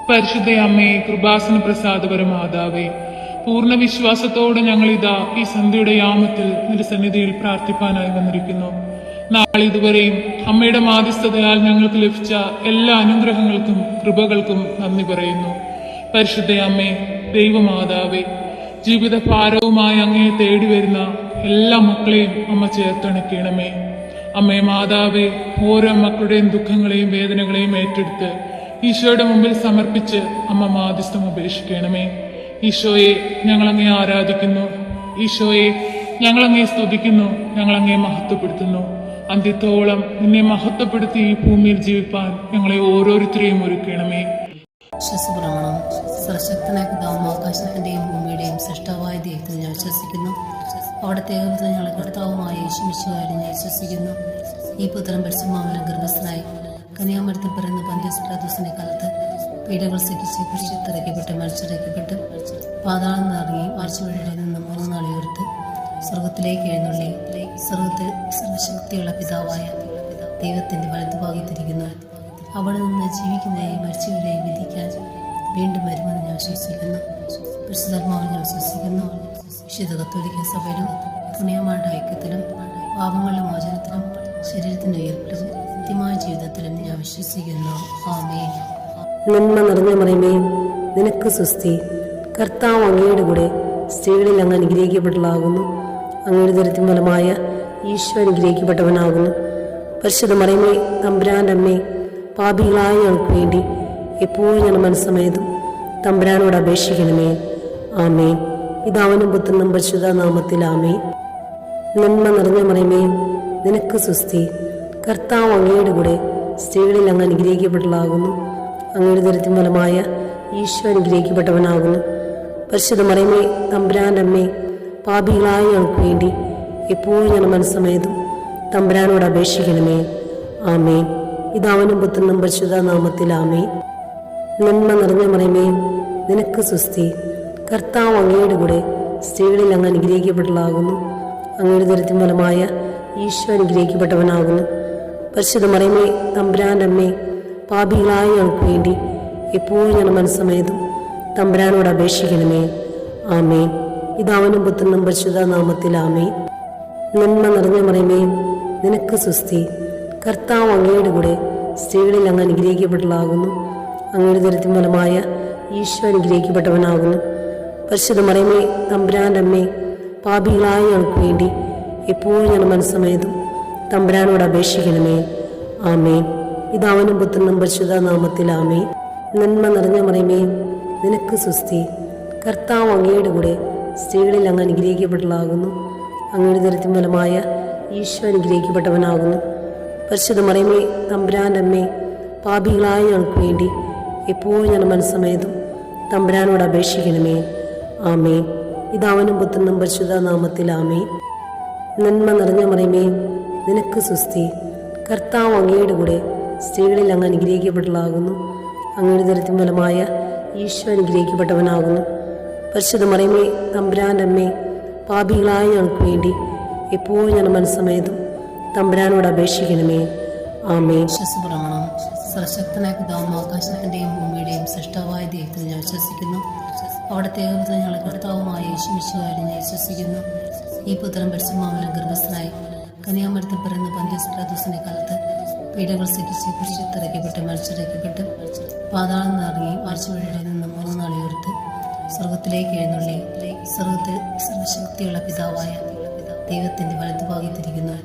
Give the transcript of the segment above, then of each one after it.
പരിശുദ്ധ അമ്മേ, കൃപാസന പ്രസാദപര മാതാവേ, പൂർണ്ണ വിശ്വാസത്തോടെ ഞങ്ങൾ ഇതാ ഈ സന്ധ്യയുടെ യാമത്തിൽ നിരുസന്നിധിയിൽ പ്രാർത്ഥിപ്പാനായി വന്നിരിക്കുന്നു. നാളിതുവരെയും അമ്മയുടെ മാധ്യസ്ഥതയാൽ ഞങ്ങൾക്ക് ലഭിച്ച എല്ലാ അനുഗ്രഹങ്ങൾക്കും കൃപകൾക്കും നന്ദി പറയുന്നു. പരിശുദ്ധ അമ്മേ, ദൈവമാതാവേ, ജീവിത ഭാരവുമായി അങ്ങയെ തേടി വരുന്ന എല്ലാ മക്കളെയും അമ്മ ചേർത്തണയ്ക്കണമേ. അമ്മേ മാതാവേ, ഓരോ മക്കളുടെയും ദുഃഖങ്ങളെയും വേദനകളെയും ഏറ്റെടുത്ത് ഈശോയുടെ മുമ്പിൽ സമർപ്പിച്ച് അമ്മ മാധ്യസ്ഥം ഉപേക്ഷിക്കണമേ. ഈശോയെ, ഞങ്ങളങ്ങയെ ആരാധിക്കുന്നു. ഈശോയെ, ഞങ്ങളങ്ങയെ സ്തുതിക്കുന്നു. ഞങ്ങളങ്ങയെ മഹത്വപ്പെടുത്തുന്നു. അന്ത്യത്തോളം നിന്നെ മഹത്വപ്പെടുത്തി ഈ ഭൂമിയിൽ ജീവിപ്പാൻ ഞങ്ങളെ ഓരോരുത്തരെയും ഒരുക്കണമേ. വിശ്വസപ്രമാണം. സർവശക്തനായ പിതാവും ആകാശത്തിന്റെയും ഭൂമിയുടെയും സൃഷ്ടാവായ ദൈവത്തിൽ ഞാൻ വിശ്വസിക്കുന്നു. അവിടുത്തെ ഏകപുത്രൻ ഞങ്ങളുടെ കർത്താവുമായ യേശു മിശിഹായിൽ ഞാൻ വിശ്വസിക്കുന്നു. ഈ പുത്രൻ പരിശുദ്ധാത്മാവിനാൽ ഗർഭസ്ഥനായി കന്യാമരത്തിൽ പിറന്ന പന്തിയോസ് പിലാത്തോസിന്റെ കാലത്ത് പീഡകൾ സഹിച്ച് കുരിശിലിറക്കപ്പെട്ട് മരിച്ചിറക്കപ്പെട്ട് പാതാളം നിറങ്ങി ആഴ്ചവഴിയിൽ നിന്ന് 3 നാൾ ഉയർത്ത് സ്വർഗത്തിലേക്ക് എഴുന്നള്ളി സ്വർഗത്തിൽ സർവശക്തിയുള്ള പിതാവായ ദൈവത്തിന്റെ വലതുഭാഗത്തിരിക്കുന്നു. അവിടെ നിന്ന് ജീവിക്കുന്നവരെയും മരിച്ചവരെയും വിധിക്കാൻ വീണ്ടും വരുമെന്ന് ഞാൻ വിശ്വസിക്കുന്നു. പരിശുദ്ധാത്മാവിൽ ഞാൻ വിശ്വസിക്കുന്നു. വിശുദ്ധ കത്തോലിക്ക സഭയിലും പുണ്യമാരുടെ ഐക്യത്തിലും പാപങ്ങളുടെ മോചനത്തിലും ശരീരത്തിന്റെ ഉയർപ്പിലും നിത്യമായ ജീവിതത്തിലും ഞാൻ വിശ്വസിക്കുന്നു. ആമേൻ. നന്മ നിറഞ്ഞ മറിയമേ, നിനക്ക് സ്വസ്തി. കർത്താവ് അങ്ങയുടെ കൂടെ സ്ത്രീകളിൽ അങ്ങ് അനുഗ്രഹിക്കപ്പെട്ടതാകുന്നു. അങ്ങയുടെ ദരിദ്രം ഫലമായ ഈശോ അനുഗ്രഹിക്കപ്പെട്ടവനാകുന്നു. പരിശുദ്ധ മറിയമേ, തമ്പുരാന്റെ അമ്മേ, പാപികളായ ഞങ്ങൾക്ക് വേണ്ടി എപ്പോഴും ഞങ്ങളുടെ മനസ്സമേതും തമ്പുരാനോട് അപേക്ഷിക്കണമേ. ആമേൻ. പിതാവിനും പുത്രനും പരിശുദ്ധ നാമത്തിൽ ആമേൻ. നന്മ നിറഞ്ഞ മറിയമേ, നിനക്ക് സ്വസ്തി. കർത്താവ് അങ്ങയുടെ കൂടെ സ്ത്രീകളിൽ അങ്ങ് അനുഗ്രഹിക്കപ്പെട്ടതാകുന്നു. അങ്ങയുടെ ദരിദ്രം ഫലമായ ഈശോ അനുഗ്രഹിക്കപ്പെട്ടവനാകുന്നു. പരിശുദ്ധ മറിയമേ, തമ്പുരാന്റെ അമ്മേ, പാപികളായ ഞങ്ങൾക്ക് വേണ്ടി എപ്പോഴും ഞങ്ങളുടെ മനസ്സമേതും തമ്പുരാനോട് അപേക്ഷിക്കണമേ. ആമേൻ. പിതാവിനും പുത്രനും പരിശുദ്ധ നാമത്തിൽ ആമേൻ. നന്മ നിറഞ്ഞ മറിയമേ, നിനക്ക് സ്വസ്തി. കർത്താവ് അങ്ങയുടെ കൂടെ സ്ത്രീകളിൽ അങ്ങ് അനുഗ്രഹിക്കപ്പെട്ടതാകുന്നു. അങ്ങയുടെ ദരിദ്രം ഫലമായ ഈശോ അനുഗ്രഹിക്കപ്പെട്ടവനാകുന്നു. പരിശുദ്ധ മറിയമേ, തമ്പുരാന്റെ അമ്മേ, പാപികളായ ഞങ്ങൾക്ക് വേണ്ടി എപ്പോഴും ഞങ്ങളുടെ മനസ്സമേതും തമ്പുരാനോട് അപേക്ഷിക്കണമേ. ആമേൻ. പിതാവിനും പുത്രനും പരിശുദ്ധ നാമത്തിൽ ആമേൻ. നന്മ നിറഞ്ഞ മറിയമേ, നിനക്ക് സ്വസ്തി. കർത്താവ് അങ്ങയുടെ കൂടെ സ്ത്രീകളിൽ അങ്ങ് അനുഗ്രഹിക്കപ്പെട്ടതാകുന്നു. അങ്ങയുടെ ദരിദ്രം ഫലമായ ഈശോ അനുഗ്രഹിക്കപ്പെട്ടവനാകുന്നു. പരിശുദ്ധ മറിയമേ, തമ്പുരാന്റെ അമ്മേ, പാപികളായ ഞങ്ങൾക്ക് വേണ്ടി എപ്പോഴും ഞങ്ങളുടെ മനസ്സമേതും തമ്പുരാനോട് അപേക്ഷിക്കണമേ. ആമേൻ. പിതാവിനും പുത്രനും പരിശുദ്ധ നാമത്തിൽ ആമേൻ. നന്മ നിറഞ്ഞ മറിയമേ, നിനക്ക് സ്വസ്തി. കർത്താവ് അങ്ങയുടെ കൂടെ സ്ത്രീകളിൽ അങ്ങ് അനുഗ്രഹിക്കപ്പെട്ടതാകുന്നു. അങ്ങയുടെ ദരിദ്രം ഫലമായ ഈശോ അനുഗ്രഹിക്കപ്പെട്ടവനാകുന്നു. പരിശുദ്ധ മറിയമേ, തമ്പുരാന്റെ അമ്മേ, പാപികളായ ഞങ്ങൾക്ക് വേണ്ടി എപ്പോഴും ഞങ്ങളുടെ മനസ്സമേതും തമ്പുരാനോട് അപേക്ഷിക്കണമേ. ആമേൻ. പിതാവിനും പുത്രനും പരിശുദ്ധ നാമത്തിൽ ആമേൻ. നന്മ നിറഞ്ഞ മറിയമേ, നിനക്ക് സ്വസ്തി. കർത്താവ് അങ്ങയുടെ കൂടെ സ്ത്രീകളിൽ അങ്ങ് അനുഗ്രഹിക്കപ്പെട്ടതാകുന്നു. അങ്ങയുടെ ദരിദ്രം ഫലമായ ഈശോ അനുഗ്രഹിക്കപ്പെട്ടവനാകുന്നു. പരിശുദ്ധ മറിയമേ, തമ്പുരാന്റെ അമ്മേ, പാപികളായ ഞങ്ങൾക്ക് വേണ്ടി എപ്പോഴും ഞങ്ങളുടെ മനസ്സമേതും തമ്പുരാനോട് അപേക്ഷിക്കണമേ. ആമേൻ. വിശ്വസപ്രമാണം. സർവശക്തനായ പിതാവും ആകാശത്തിന്റെയും ഭൂമിയുടെയും സൃഷ്ടാവായ ദൈവത്തിൽ ഞാൻ വിശ്വസിക്കുന്നു. അവിടുത്തെ ഏകപുത്രൻ ഞങ്ങളുടെ കർത്താവുമായ യേശു മിശിഹായിൽ ഞാൻ വിശ്വസിക്കുന്നു. ഈ പുത്രൻ പരിശുദ്ധാത്മാവിനാൽ ഗർഭസ്ഥനായി കന്യാമരത്തിൽ പിറന്ന പന്തിയോസ് പിലാത്തോസിന്റെ കാലത്ത് പീഡകൾ സഹിച്ച് കുരിശിലിറക്കപ്പെട്ട് മരിച്ചിറക്കപ്പെട്ട് പാതാളം നിറങ്ങി ആഴ്ചവഴിയിൽ നിന്ന് 3 നാൾ ഉയർത്ത് സ്വർഗത്തിലേക്ക് എഴുന്നള്ളി സ്വർഗത്തിൽ സർവശക്തിയുള്ള പിതാവായ ദൈവത്തിന്റെ വലതുഭാഗത്തിരിക്കുന്നു.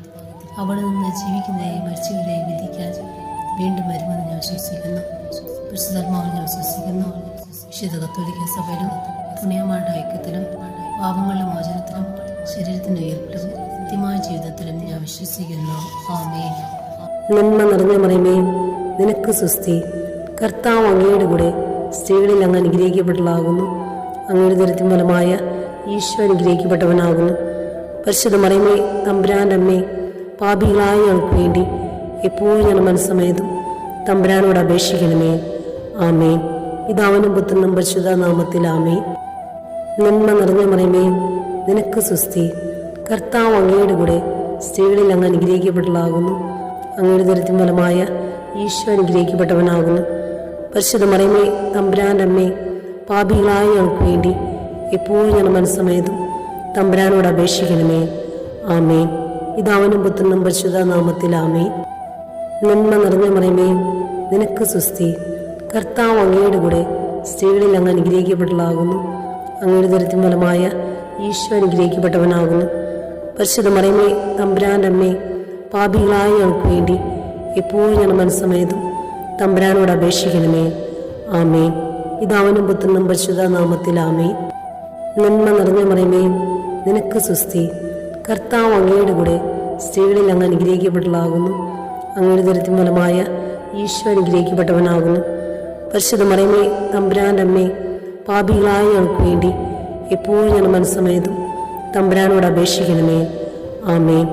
അവിടെ നിന്ന് ജീവിക്കുന്നവരെയും മരിച്ചവരെയും വിധിക്കാൻ വീണ്ടും വരുമെന്ന് ഞാൻ വിശ്വസിക്കുന്നു. പരിശുദ്ധാത്മാവിൽ ഞാൻ വിശ്വസിക്കുന്നു. വിശുദ്ധ കത്തോലിക്ക സഭയിലും പുണ്യമാരുടെ ഐക്യത്തിലും പാപങ്ങളുടെ മോചനത്തിലും ശരീരത്തിന്റെ ഉയർപ്പിലും നിത്യമായ ജീവിതത്തിലും ഞാൻ വിശ്വസിക്കുന്നു. ആമേൻ. നന്മ നിറഞ്ഞ മറിയമേ, നിനക്ക് സ്വസ്തി. കർത്താവ് അങ്ങയുടെ കൂടെ സ്ത്രീകളിൽ അങ്ങ് അനുഗ്രഹിക്കപ്പെട്ടതാകുന്നു. അങ്ങയുടെ ദരിദ്രം ഫലമായ ഈശോ അനുഗ്രഹിക്കപ്പെട്ടവനാകുന്നു. പരിശുദ്ധ മറിയമേ, തമ്പുരാന്റെ അമ്മേ, പാപികളായ ഞങ്ങൾക്ക് വേണ്ടി എപ്പോഴും ഞങ്ങളുടെ മനസ്സമേതും തമ്പുരാനോട് അപേക്ഷിക്കണമേ. ആമേൻ. പിതാവിനും പുത്രനും പരിശുദ്ധ നാമത്തിൽ ആമേൻ. നന്മ നിറഞ്ഞ മറിയമേ, നിനക്ക് സ്വസ്തി. കർത്താവ് അങ്ങയുടെ കൂടെ സ്ത്രീകളിൽ അങ്ങ് അനുഗ്രഹിക്കപ്പെട്ടതാകുന്നു. അങ്ങയുടെ ദരിദ്രം ഫലമായ ഈശോ അനുഗ്രഹിക്കപ്പെട്ടവനാകുന്നു. പരിശുദ്ധ മറിയമേ തമ്പുരാൻ്റെ അമ്മേ, പാപികളായ ഞങ്ങൾക്ക് വേണ്ടി എപ്പോഴും ഞങ്ങളുടെ മനസ്സമേതും തമ്പുരാനോട് അപേക്ഷിക്കണമേ. ആമേൻ. പിതാവിനും പുത്രനും പരിശുദ്ധ നാമത്തിൽ ആമേൻ. നന്മ നിറഞ്ഞ മറിയമേ, നിനക്ക് സുസ്തി. കർത്താവ് അങ്ങയുടെ കൂടെ സ്ത്രീകളിൽ അങ്ങ് അനുഗ്രഹിക്കപ്പെട്ടതാകുന്നു. അങ്ങയുടെ ദരിദ്രം ഫലമായ ഈശോ അനുഗ്രഹിക്കപ്പെട്ടവനാകുന്നു. പരിശുദ്ധ മറിയമേ തമ്പുരാൻ്റെ അമ്മേ, പാപികളായ ഞങ്ങൾക്ക് വേണ്ടി എപ്പോഴും ഞങ്ങളുടെ മനസ്സമേതും തമ്പുരാനോട് അപേക്ഷിക്കണമേ. ആമേൻ. പിതാവിനും പുത്രനും പരിശുദ്ധ നാമത്തിൽ ആമേൻ. നന്മ നിറഞ്ഞ മറിയമേ, നിനക്ക് സുസ്തി. കർത്താവ് അങ്ങയുടെ കൂടെ സ്ത്രീകളിൽ അങ്ങ് അനുഗ്രഹിക്കപ്പെട്ടതാകുന്നു. അങ്ങയുടെ ദരിദ്രം ഫലമായ ഈശോ അനുഗ്രഹിക്കപ്പെട്ടവനാകുന്നു. പരിശുദ്ധ മറിയമേ തമ്പുരാൻ്റെ അമ്മേ, പാപികളായ ഞങ്ങൾക്ക് വേണ്ടി എപ്പോഴും ഞങ്ങളുടെ മനസ്സമേതും തമ്പുരാനോട് അപേക്ഷിക്കണമേ. ആമേൻ.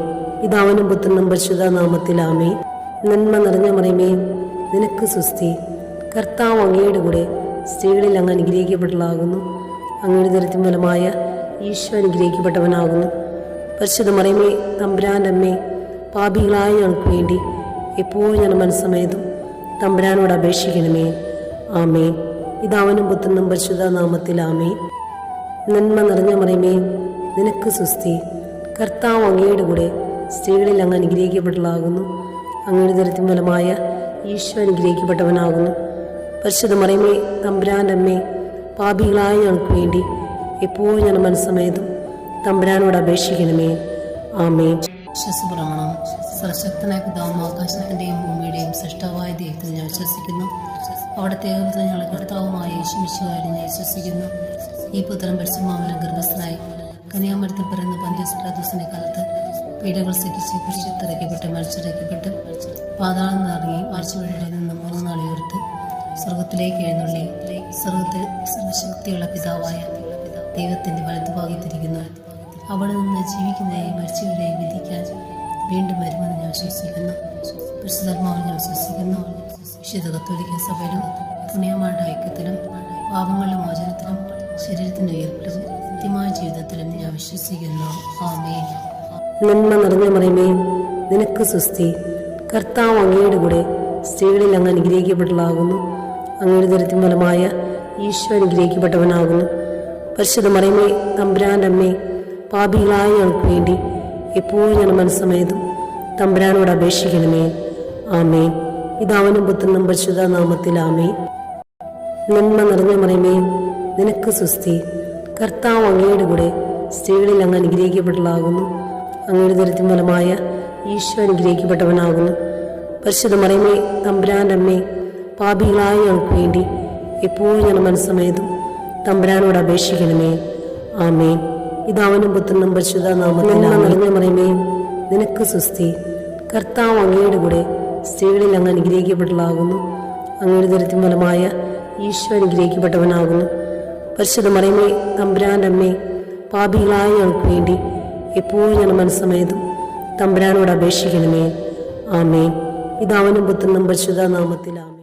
പിതാവിനും പുത്രനും പരിശുദ്ധ നാമത്തിൽ ആമേൻ. നന്മ നിറഞ്ഞ മറിയമേ, നിനക്ക് സുസ്തി. കർത്താവ് അങ്ങയുടെ കൂടെ സ്ത്രീകളിൽ അങ്ങ് അനുഗ്രഹിക്കപ്പെട്ടതാകുന്നു. അങ്ങയുടെ ദരിദ്രം ഫലമായ ഈശോ അനുഗ്രഹിക്കപ്പെട്ടവനാകുന്നു. പരിശുദ്ധ മറിയമേ തമ്പുരാൻ്റെ അമ്മേ, പാപികളായ ഞങ്ങൾക്ക് വേണ്ടി എപ്പോഴും ഞങ്ങളുടെ മനസ്സമേതും തമ്പുരാനോട് അപേക്ഷിക്കണമേ. ആമേൻ. പിതാവിനും പുത്രനും പരിശുദ്ധ നാമത്തിൽ ആമേൻ. നന്മ നിറഞ്ഞ മറിയമേ, നിനക്ക് സുസ്തി. കർത്താവ് അങ്ങയുടെ കൂടെ സ്ത്രീകളിൽ അങ്ങ് അനുഗ്രഹിക്കപ്പെട്ടതാകുന്നു. അങ്ങയുടെ ദരിദ്രം ഫലമായ ഈശോ അനുഗ്രഹിക്കപ്പെട്ടവനാകുന്നു. പരിശുദ്ധ മറിയമേ തമ്പുരാൻ്റെ അമ്മേ, പാപികളായ ഞങ്ങൾക്ക് വേണ്ടി എപ്പോഴും ഞങ്ങളുടെ മനസ്സമേതും തമ്പുരാനോട് അപേക്ഷിക്കണമേ. ആമേൻ. വിശ്വസപ്രമാണം. സർവശക്തനായ പിതാവും ആകാശത്തിൻ്റെയും ഭൂമിയുടെയും സൃഷ്ടാവായ ദൈവത്തിൽ ഞാൻ വിശ്വസിക്കുന്നു. അവിടുത്തെ ഏകപുത്രൻ ഞങ്ങളുടെ കർത്താവുമായ യേശുമിശിഹായിൽ ഞാൻ വിശ്വസിക്കുന്നു. ഈ പുത്രൻ പരിശുദ്ധാത്മാവിനാൽ ഗർഭസ്ഥനായി കന്യാമരത്തിൽ പിറന്ന പന്തിയോസ് പിലാത്തോസിന്റെ കാലത്ത് പീഡകൾ സഹിച്ച് കുരിശിലിറക്കപ്പെട്ട് മരിച്ചിറക്കപ്പെട്ട് പാതാളം നിറങ്ങി മരിച്ചവരുടെ നിന്ന് 3 നാൾ ഉയർത്ത് സ്വർഗത്തിലേക്ക് എഴുന്നള്ളി സ്വർഗത്തിൽ സർവശക്തിയുള്ള പിതാവായ ദൈവത്തിന്റെ വലതുഭാഗത്തിരിക്കുന്നു. അവിടെ നിന്ന് ജീവിക്കുന്നവരെയും മരിച്ചവരെയും വിധിക്കാൻ വീണ്ടും വരുമെന്ന് ഞാൻ വിശ്വസിക്കുന്നു. പരിശുദ്ധാത്മാവിൽ ഞാൻ വിശ്വസിക്കുന്നു. വിശുദ്ധ കത്തോലിക്ക സഭയിലും പുണ്യമാരുടെ ഐക്യത്തിലും പാപങ്ങളുടെ മോചനത്തിലും ശരീരത്തിന്റെ ഉയർപ്പിലും നിത്യമായ ജീവിതത്തിലും ഞാൻ വിശ്വസിക്കുന്നു. ആമേൻ. നന്മ നിറഞ്ഞ മറിയമേ, നിനക്ക് സുസ്തി. കർത്താവ് അങ്ങയുടെ കൂടെ സ്ത്രീകളിൽ അങ്ങ് അനുഗ്രഹിക്കപ്പെട്ടതാകുന്നു. അങ്ങയുടെ ദരിദ്രം ഫലമായ ഈശോ അനുഗ്രഹിക്കപ്പെട്ടവനാകുന്നു. പരിശുദ്ധ മറിയമേ തമ്പുരാൻ്റെ അമ്മേ, പാപികളായ ഞങ്ങൾക്ക് വേണ്ടി എപ്പോഴും ഞങ്ങളുടെ മനസ്സമേതും തമ്പുരാനോട് അപേക്ഷിക്കണമേ. ആമേൻ. പിതാവിനും പുത്രനും പരിശുദ്ധ നാമത്തിൽ ആമേൻ. നന്മ നിറഞ്ഞ മറിയമേ, നിനക്ക് സുസ്തി. കർത്താവ് അങ്ങയുടെ കൂടെ സ്ത്രീകളിൽ അങ്ങ് അനുഗ്രഹിക്കപ്പെട്ടതാകുന്നു. അങ്ങയുടെ ദരിദ്രം ഫലമായ ഈശോ അനുഗ്രഹിക്കപ്പെട്ടവനാകുന്നു. പരിശുദ്ധ മറിയമേ തമ്പുരാൻ്റെ അമ്മേ, പാപികളായ ഞങ്ങൾക്ക് വേണ്ടി എപ്പോഴും ഞങ്ങളുടെ മനസ്സമേതും തമ്പുരാനോട് അപേക്ഷിക്കണമേ. ആമേൻ. പിതാവിനും പുത്രനും പരിശുദ്ധ നാമത്തിൽ നിറഞ്ഞ മറിയമേ, നിനക്ക് സുസ്തി. കർത്താവ് അങ്ങയുടെ കൂടെ സ്ത്രീകളിൽ അങ്ങ് അനുഗ്രഹിക്കപ്പെട്ടതാകുന്നു. അങ്ങയുടെ ദരിദ്രം ഫലമായ ഈശോ അനുഗ്രഹിക്കപ്പെട്ടവനാകുന്നു. പരിശുദ്ധ മറിയമേ തമ്പുരാൻ്റെ അമ്മേ, പാപികളായ ഞങ്ങൾക്ക് വേണ്ടി എപ്പോഴും ഞങ്ങളുടെ മനസ്സമേതും തമ്പുരാനോട് അപേക്ഷിക്കണമേ. ആമേൻ. പിതാവിനും പുത്രനും പരിശുദ്ധ നാമത്തിൽ ആമേൻ.